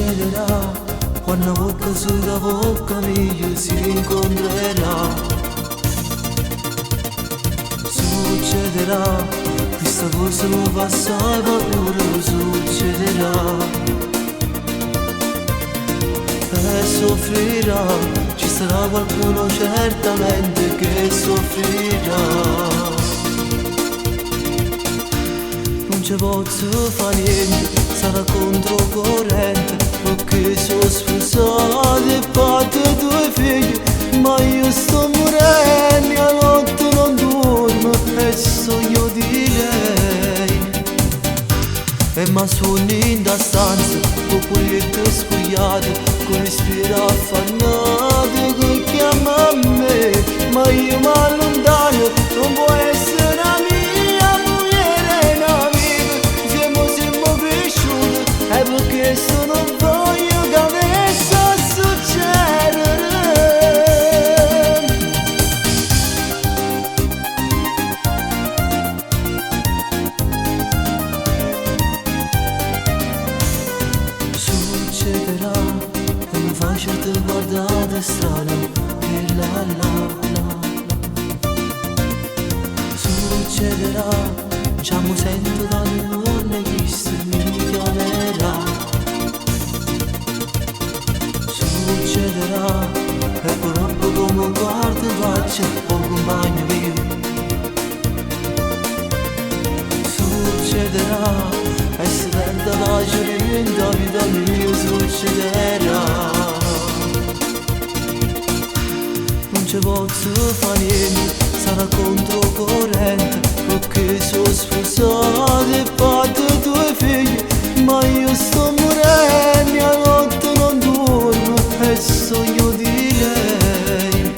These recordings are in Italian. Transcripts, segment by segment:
Succederà quando bocca sulla bocca mia si rincontrerà. Succederà, questa cosa non fa assai paura. Succederà e soffrirà, ci sarà qualcuno certamente che soffrirà. Non ci posso fare niente, sarà controcorrente, perché sono sposato e fatto due figli, ma io sto morendo, a notte non dormo e sogno di lei. E ma sogno in da stanza, con quelle spogliate, con respiro affannato che chiama a me, ma io mi allontano, non può essere una mia moglie, una amica, siamo cresciuti, è perché sono voglio che adesso succederà. Succederà, non faccio guardare strano, e la la la. Succederà, già mi sento dalle urne chi se mi chiamerà. Succederà, e purtroppo come guardo faccia un compagno mio. Succederà, e si perde la gioia, vita mia succederà. Non ci posso fare niente, sarà controcorrente, perché sono sposato e fatto due figli, ma io sto morendo, a notte non dormo e sogno di lei.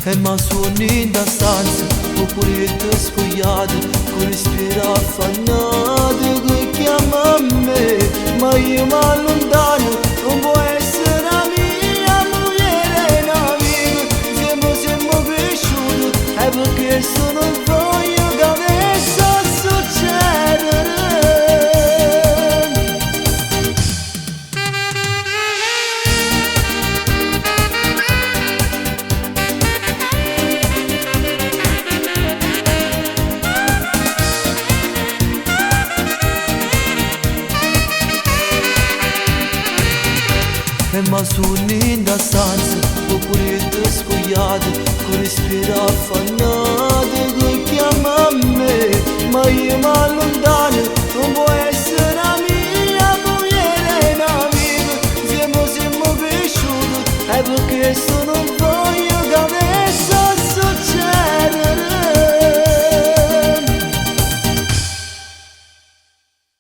E ma suoni in da stanza, con pulite spogliate, con respiro affannato che chiama a me, ma io mi allontano, non può essere una mia moglie, un'amica, siamo cresciuti, è perché sono voglio che adesso succederà. E ma suoni in da stanza, con pulite spogliate, con respiro affannato che chiama a me, ma io mi allontano,